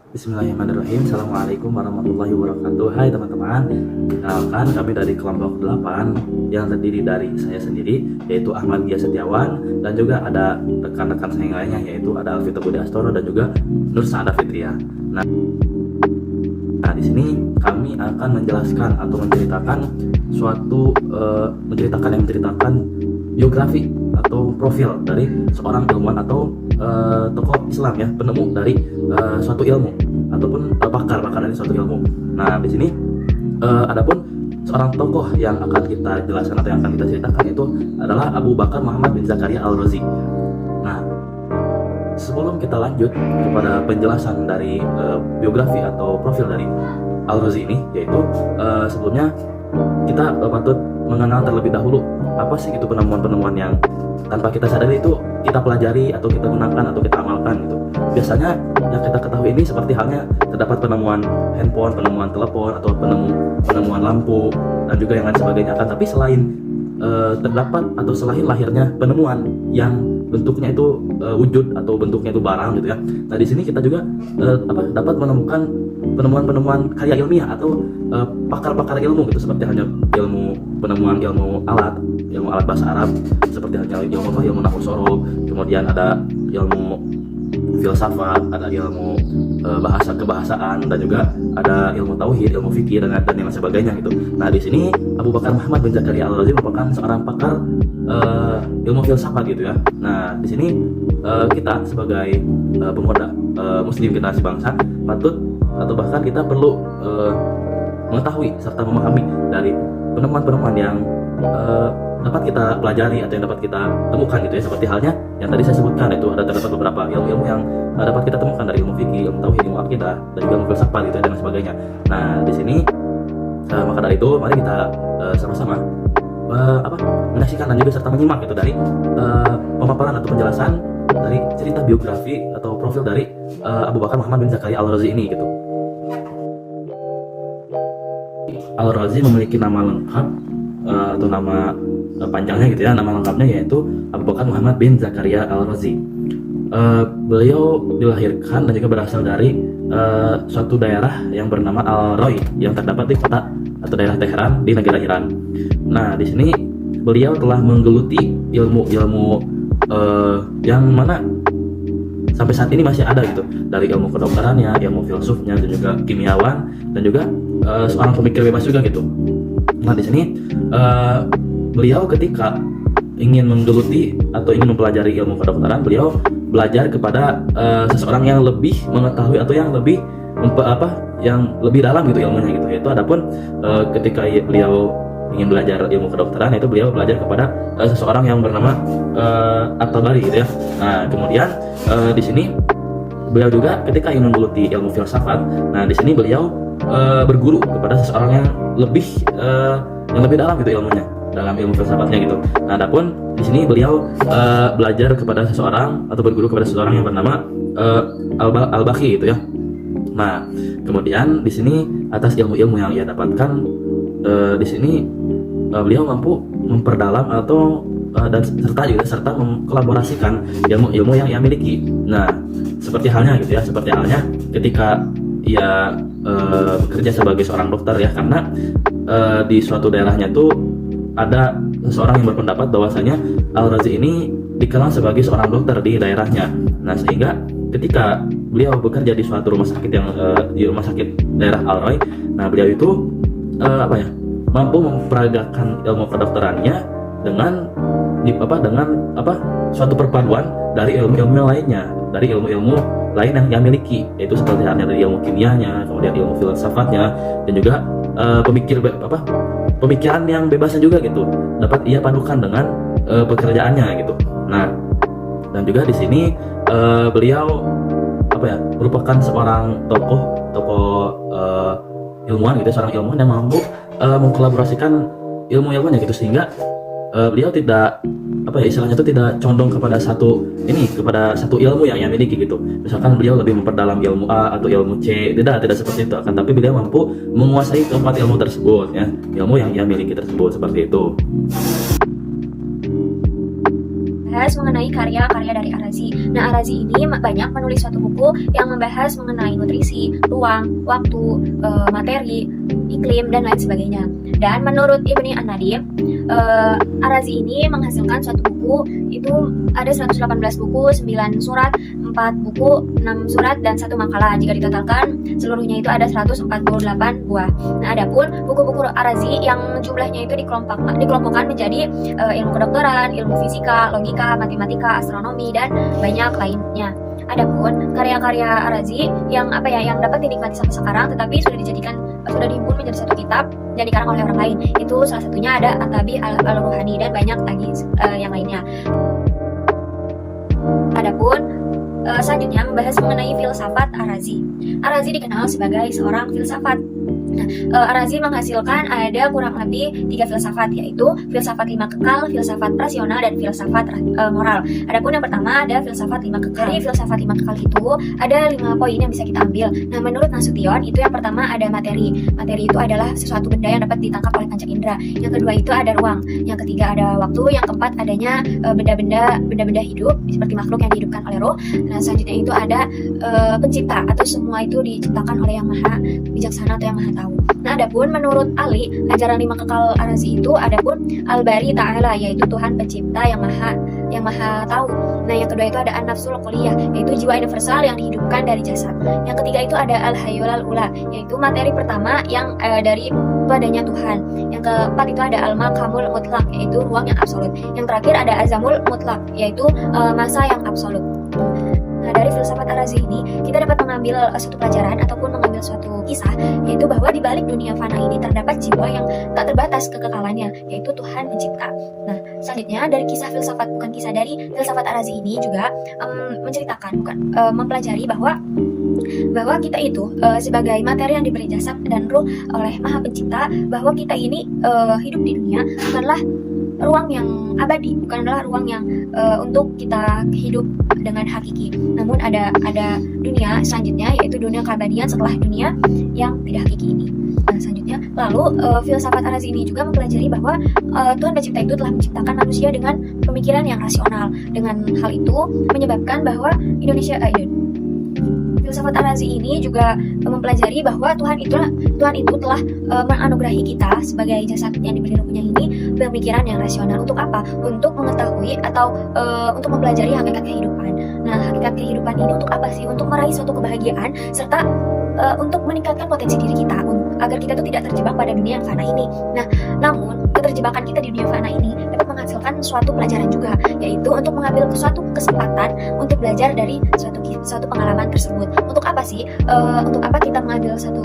Bismillahirrahmanirrahim. Assalamualaikum warahmatullahi wabarakatuh. Hai teman-teman, kenalkan kami dari kelompok 8 yang terdiri dari saya sendiri, yaitu Ahmad Gia Setiawan, dan juga ada rekan-rekan saya yang lainnya, yaitu ada Alvito Budi Astoro dan juga Nur Saada Fitria. Nah, di sini kami akan menjelaskan atau menceritakan menceritakan biografi atau profil dari seorang ilmuwan atau tokoh Islam, ya, penemu dari suatu ilmu ataupun pakar dari suatu ilmu. Nah, di sini adapun seorang tokoh yang akan kita jelaskan atau yang akan kita ceritakan itu adalah Abu Bakar Muhammad bin Zakaria Al-Razi. Nah, sebelum kita lanjut kepada penjelasan dari biografi atau profil dari Al-Razi ini, yaitu sebelumnya kita patut mengenal terlebih dahulu apa sih itu penemuan-penemuan yang tanpa kita sadari itu kita pelajari atau kita gunakan atau kita amalkan gitu. Biasanya yang kita ketahui ini seperti halnya terdapat penemuan handphone, penemuan telepon, atau penemuan lampu dan juga yang lain sebagainya. Kan tapi selain terdapat atau selain lahirnya penemuan yang bentuknya itu wujud atau bentuknya itu barang gitu ya. Nah, di sini kita juga dapat menemukan penemuan-penemuan karya ilmiah atau pakar-pakar ilmu gitu, seperti halnya penemuan ilmu alat bahasa Arab, seperti halnya ilmu nahwu sorof, kemudian ada ilmu filsafat, ada ilmu bahasa kebahasaan, dan juga ada ilmu tauhid, ilmu fikih dan yang sebagainya gitu. Nah, di sini Abu Bakar Muhammad bin Zakaria Al-Razi merupakan seorang pakar ilmu filsafat gitu ya. Nah, di sini kita sebagai pemuda muslim generasi bangsa patut atau bahkan kita perlu mengetahui serta memahami dari penemuan-penemuan yang dapat kita pelajari atau yang dapat kita temukan gitu ya, seperti halnya yang tadi saya sebutkan, itu ada terdapat beberapa ilmu-ilmu yang dapat kita temukan dari ilmu fikih, ilmu tauhid, ilmu akidah, dan juga ilmu filsafat gitu ya, dan sebagainya. Nah, di sini maka dari itu mari kita sama-sama menyaksikan dan juga serta menyimak itu dari pemaparan atau penjelasan dari cerita biografi atau profil dari Abu Bakar Muhammad bin Zakaria Al-Razi ini gitu. Al-Razi memiliki nama lengkap atau nama panjangnya gitu ya. Nama lengkapnya yaitu Abu Bakar Muhammad bin Zakaria Al-Razi. Beliau dilahirkan dan juga berasal dari suatu daerah yang bernama Al-Roy yang terdapat di kota atau daerah Teheran di negara Iran. Nah, di sini beliau telah menggeluti ilmu-ilmu yang mana sampai saat ini masih ada gitu, dari ilmu kedokterannya, ilmu filsufnya, dan juga kimiawan, dan juga seorang pemikir bebas juga gitu. Nah, di sini beliau ketika ingin menggeluti atau ingin mempelajari ilmu kedokteran, beliau belajar kepada seseorang yang lebih mengetahui atau yang lebih dalam gitu ilmunya gitu. Yaitu adapun ketika beliau ingin belajar ilmu kedokteran, itu beliau belajar kepada seseorang yang bernama At-Tabari gitu ya. Nah, kemudian di sini beliau juga ketika ingin menggeluti ilmu filsafat, nah di sini beliau berguru kepada seseorang yang lebih dalam gitu ilmunya, dalam ilmu filsafatnya gitu. Nah, adapun di sini beliau belajar kepada seseorang atau berguru kepada seseorang yang bernama Al-Bakhi gitu ya. Nah, kemudian di sini atas ilmu-ilmu yang ia dapatkan, di sini beliau mampu memperdalam atau serta mengkolaborasikan ilmu-ilmu yang ia miliki. Nah, seperti halnya ketika ia bekerja sebagai seorang dokter ya, karena di suatu daerahnya tuh ada seseorang yang berpendapat bahwasanya Al-Razi ini dikenal sebagai seorang dokter di daerahnya. Nah, sehingga ketika beliau bekerja di suatu rumah sakit di rumah sakit daerah Al-Roy, nah beliau itu mampu memperagakan ilmu kedokterannya dengan suatu perpaduan dari ilmu-ilmu lainnya, dari ilmu-ilmu lain yang ia miliki, yaitu seperti halnya dari ilmu kimianya, kemudian ilmu filsafatnya, dan juga pemikiran yang bebasnya juga gitu, dapat ia padukan dengan pekerjaannya gitu. Nah, dan juga di sini beliau merupakan seorang tokoh ilmuwan gitu, seorang ilmuwan yang mampu mengkolaborasikan ilmu-ilmunya gitu, sehingga beliau tidak tidak condong kepada satu ilmu yang ia miliki gitu. Misalkan beliau lebih memperdalam ilmu A atau ilmu C, tidak seperti itu, akan tapi beliau mampu menguasai keempat ilmu tersebut ya, ilmu yang ia miliki tersebut, seperti itu. membahas mengenai karya-karya dari Ar-Razi. Nah, Ar-Razi ini banyak menulis suatu buku yang membahas mengenai nutrisi, ruang, waktu, materi, iklim, dan lain sebagainya. Dan menurut Ibni An-Nadim, Ar-Razi ini menghasilkan suatu buku, itu ada 118 buku, 9 surat, 4 buku, 6 surat, dan 1 makalah. Jika ditotalkan, seluruhnya itu ada 148 buah. Nah, adapun buku-buku Ar-Razi yang jumlahnya itu dikelompokkan menjadi ilmu kedokteran, ilmu fisika, logika, matematika, astronomi, dan banyak lainnya. Adapun karya-karya Ar-Razi yang dapat dinikmati sampai sekarang, tetapi sudah dihimpun menjadi satu kitab dan dikarang oleh orang lain. Itu salah satunya ada At-Tabi Al-Ruhani dan banyak lagi yang lainnya. Adapun selanjutnya membahas mengenai filsafat Ar-Razi. Ar-Razi dikenal sebagai seorang filsafat. Nah, Ar-Razi menghasilkan ada kurang lebih 3 filsafat, yaitu filsafat 5 kekal, filsafat rasional, dan filsafat moral. Adapun yang pertama ada filsafat 5 kekal. Dari filsafat 5 kekal itu ada 5 poin yang bisa kita ambil. Nah, menurut Nasution itu yang pertama ada materi. Materi itu adalah sesuatu benda yang dapat ditangkap oleh panca indera. Yang kedua itu ada ruang. Yang ketiga ada waktu. Yang keempat adanya benda-benda hidup seperti makhluk yang dihidupkan oleh roh. Nah, selanjutnya itu ada pencipta, atau semua itu diciptakan oleh yang maha bijaksana atau yang maha tahu. Nah, adapun menurut Ali, ajaran 5 kekal Ar-Razi itu adapun Al-Bari Ta'ala, yaitu Tuhan pencipta yang maha tahu. Nah, yang kedua itu ada An-Nafsul Quliyah, yaitu jiwa universal yang dihidupkan dari jasad. Yang ketiga itu ada Al-Hayyul Al-Ula, yaitu materi pertama yang dari padanya Tuhan. Yang keempat itu ada Al-Maqamul Mutlaq, yaitu ruang yang absolut. Yang terakhir ada Azamul Mutlaq, yaitu masa yang absolut. Nah, dari filsafat Ar-Razi ini kita dapat mengambil suatu pelajaran ataupun mengambil suatu kisah, yaitu bahwa di balik dunia fana ini terdapat jiwa yang tak terbatas kekekalannya, yaitu Tuhan pencipta. Nah, selanjutnya dari kisah filsafat, bukan kisah dari filsafat Ar-Razi ini juga menceritakan, mempelajari bahwa kita itu sebagai materi yang diberi jasad dan ruh oleh Maha Pencipta, bahwa kita ini hidup di dunia bukanlah ruang yang abadi, bukanlah ruang yang untuk kita hidup dengan hakiki. Namun ada dunia selanjutnya, yaitu dunia keabadian setelah dunia yang tidak hakiki ini. Nah, selanjutnya lalu filsafat Ar-Razi ini juga mempelajari bahwa Tuhan pencipta itu telah menciptakan manusia dengan pemikiran yang rasional. Dengan hal itu menyebabkan bahwa filsafat Ar-Razi ini juga mempelajari bahwa Tuhan itu telah menganugerahi kita sebagai jasad yang diberi ruhnya ini pemikiran yang rasional. Untuk apa? Untuk mengetahui atau untuk mempelajari hakikat kehidupan. Nah, hakikat kehidupan ini untuk apa sih? Untuk meraih suatu kebahagiaan serta untuk meningkatkan potensi diri kita agar kita tuh tidak terjebak pada dunia yang fana ini. Nah, namun keterjebakan kita di dunia fana ini dapat menghasilkan suatu pelajaran juga, yaitu untuk mengambil suatu kesempatan untuk belajar dari suatu pengalaman tersebut. Untuk apa sih? Untuk apa kita mengambil satu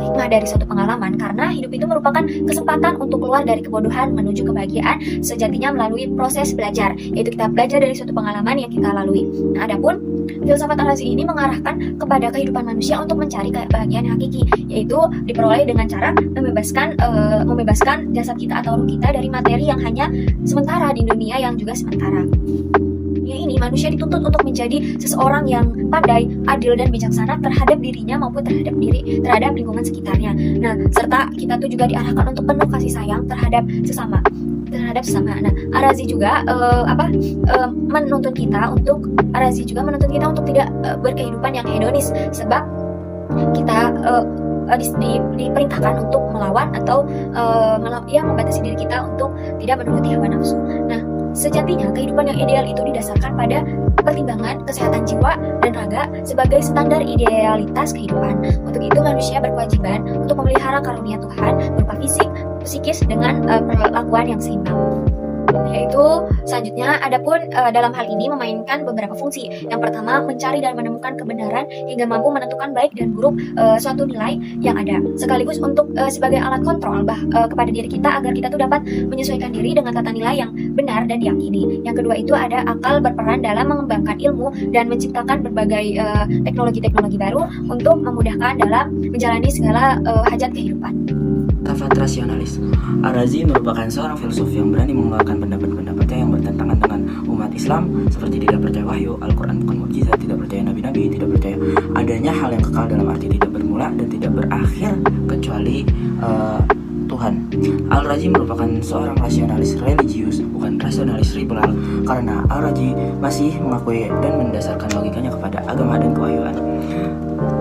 hikmah dari suatu pengalaman? Karena hidup itu merupakan kesempatan untuk keluar dari kebodohan menuju kebahagiaan sejatinya melalui proses belajar, yaitu kita belajar dari suatu pengalaman yang kita lalui. Nah, adapun filsafat Ar-Razi ini mengarahkan kepada kehidupan manusia untuk mencari kebahagiaan hakiki, yaitu diperoleh dengan cara membebaskan jasad kita atau ruh kita dari materi yang hanya sementara di dunia yang juga sementara. Dunia ini manusia dituntut untuk menjadi seseorang yang pandai, adil, dan bijaksana terhadap dirinya maupun terhadap lingkungan sekitarnya. Nah, serta kita tuh juga diarahkan untuk penuh kasih sayang terhadap sesama. Nah, Ar-Razi juga menuntun kita untuk tidak berkehidupan yang hedonis, sebab kita diperintahkan untuk melawan atau membatasi diri kita untuk tidak menuruti hawa nafsu. Nah, sejatinya kehidupan yang ideal itu didasarkan pada pertimbangan kesehatan jiwa dan raga sebagai standar idealitas kehidupan. Untuk itu manusia berkewajiban untuk memelihara karunia Tuhan berupa fisik, psikis dengan perlakuan yang seimbang. Yaitu selanjutnya adapun dalam hal ini memainkan beberapa fungsi. Yang pertama, mencari dan menemukan kebenaran hingga mampu menentukan baik dan buruk suatu nilai yang ada, sekaligus untuk sebagai alat kontrol kepada diri kita agar kita tuh dapat menyesuaikan diri dengan tata nilai yang benar dan diyakini. Yang kedua itu ada akal berperan dalam mengembangkan ilmu dan menciptakan berbagai teknologi-teknologi baru untuk memudahkan dalam menjalani segala hajat kehidupan. Filsafat rasionalis. Ar-Razi merupakan seorang filsuf yang berani mengeluarkan pendapat-pendapatnya yang bertentangan dengan umat Islam, seperti tidak percaya wahyu, Al-Quran bukan mukjizat, tidak percaya nabi-nabi, tidak percaya adanya hal yang kekal dalam arti tidak bermula dan tidak berakhir kecuali Tuhan. Al-Razi merupakan seorang rasionalis religius, bukan rasionalis liberal, karena Al-Razi masih mengakui dan mendasarkan logikanya kepada agama dan kewahyuan.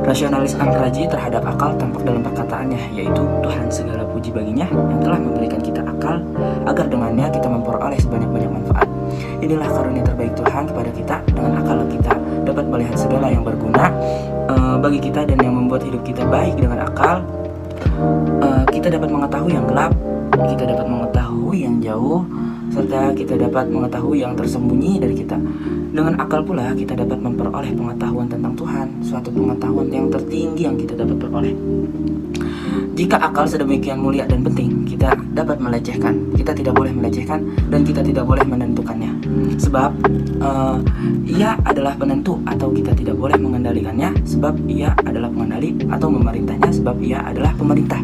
Rasionalis Al-Razi terhadap akal tampak dalam perkataannya, yaitu Tuhan segala puji baginya yang telah memberikan kita akal agar dengannya kita memperoleh sebanyak-banyak manfaat. Inilah karunia terbaik Tuhan kepada kita. Dengan akal kita dapat melihat segala yang berguna bagi kita dan yang membuat hidup kita baik. Dengan akal kita dapat mengetahui yang gelap, kita dapat mengetahui yang jauh, serta kita dapat mengetahui yang tersembunyi dari kita. Dengan akal pula kita dapat memperoleh pengetahuan tentang Tuhan, suatu pengetahuan yang tertinggi yang kita dapat peroleh. Jika akal sedemikian mulia dan penting, kita dapat melecehkan. Kita tidak boleh melecehkan dan kita tidak boleh menentukannya. Sebab ia adalah penentu, atau kita tidak boleh mengendalikannya sebab ia adalah pengendali, atau memerintahnya sebab ia adalah pemerintah.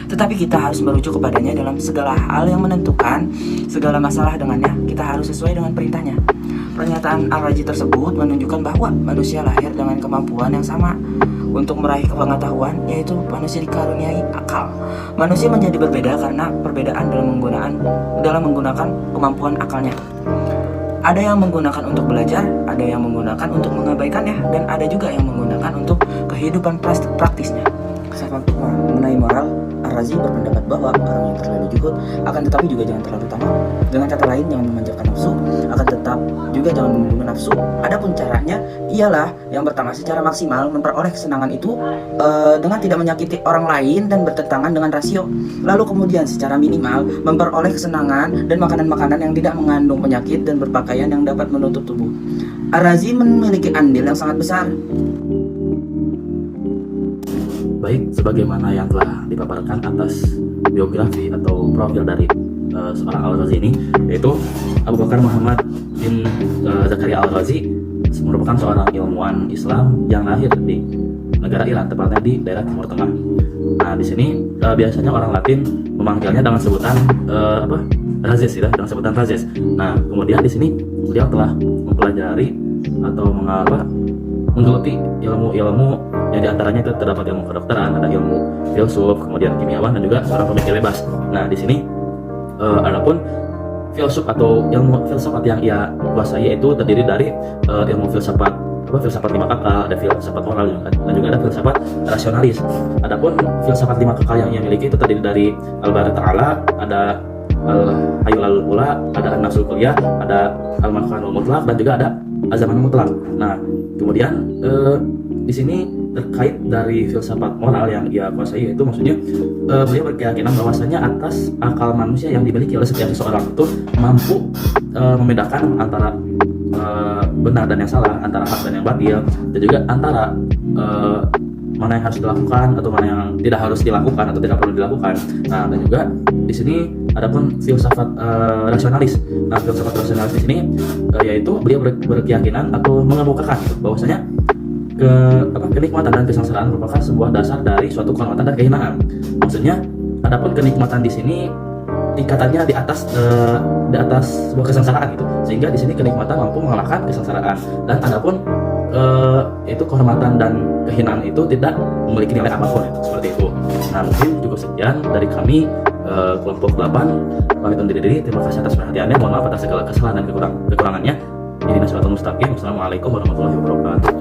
Tetapi kita harus merujuk kepadanya dalam segala hal yang menentukan segala masalah dengannya. Kita harus sesuai dengan perintahnya. Pernyataan Al-Razi tersebut menunjukkan bahwa manusia lahir dengan kemampuan yang sama untuk meraih pengetahuan, yaitu manusia dikaruniai akal. Manusia menjadi berbeda karena perbedaan dalam menggunakan kemampuan akalnya. Ada yang menggunakan untuk belajar, ada yang menggunakan untuk mengabaikannya, dan ada juga yang menggunakan untuk kehidupan praktisnya. Mengenai moral, Al-Razi berpendapat bahwa orang yang terlalu juhud akan tetapi juga jangan terlalu tamak. Dengan kata lain, jangan memanjakan nafsu, akan tetap juga jangan membunuh nafsu. Adapun caranya ialah yang pertama, secara maksimal memperoleh kesenangan itu dengan tidak menyakiti orang lain dan bertentangan dengan rasio. Lalu kemudian secara minimal memperoleh kesenangan dan makanan-makanan yang tidak mengandung penyakit dan berpakaian yang dapat menutup tubuh. Al-Razi memiliki andil yang sangat besar. Baik, sebagaimana yang telah dipaparkan atas biografi atau profil dari seorang Al-Razi ini, yaitu Abu Bakar Muhammad bin Zakaria Al-Razi merupakan seorang ilmuwan Islam yang lahir di negara Iran, tepatnya di daerah Timur Tengah. Nah, di sini biasanya orang Latin memanggilnya dengan sebutan Razes, dengan sebutan Razes. Nah, kemudian di sini beliau telah mempelajari atau menggeluti ilmu-ilmu yang diantaranya itu terdapat ilmu kedokteran, ada ilmu filsuf, kemudian kimiawan, dan juga seorang pemikir bebas. Nah, di sini adapun filsuf atau ilmu filsafat yang ia kuasai yaitu terdiri dari ilmu filsafat lima kakak, ada filsafat moral, dan juga ada filsafat rasionalis. Adapun filsafat lima kakak yang ia miliki itu terdiri dari Al-Bari Ta'ala, ada Al-Hayyul Al-Ula, ada An-Nafsul Kulliyah, ada Al-Makanul Mutlaq, dan juga ada Az-Zaman Mutlaq. Nah, kemudian di sini terkait dari filsafat moral yang ia kuasai, itu maksudnya beliau berkeyakinan bahwasanya atas akal manusia yang dimiliki oleh setiap seseorang itu mampu membedakan antara benar dan yang salah, antara hak dan yang batil, dan juga antara mana yang harus dilakukan atau mana yang tidak harus dilakukan atau tidak perlu dilakukan. Nah, dan juga di sini adapun filsafat rasionalis. Nah, filsafat rasionalis di sini yaitu beliau berkeyakinan atau mengemukakan bahwasanya kenikmatan dan kesengsaraan merupakan sebuah dasar dari suatu kehormatan dan kehinaan. Maksudnya, adapun kenikmatan di sini tingkatannya di atas sebuah kesengsaraan gitu. Sehingga di sini kenikmatan mampu mengalahkan kesengsaraan. Dan adapun itu kehormatan dan kehinaan itu tidak memiliki nilai apapun, seperti itu. Nah, mungkin cukup sekian dari kami kelompok 8. Pamit undur diri. Terima kasih atas perhatiannya. Mohon maaf atas segala kesalahan dan kekurangannya. Ini Nasratul Mustaqim. Wassalamualaikum warahmatullahi wabarakatuh.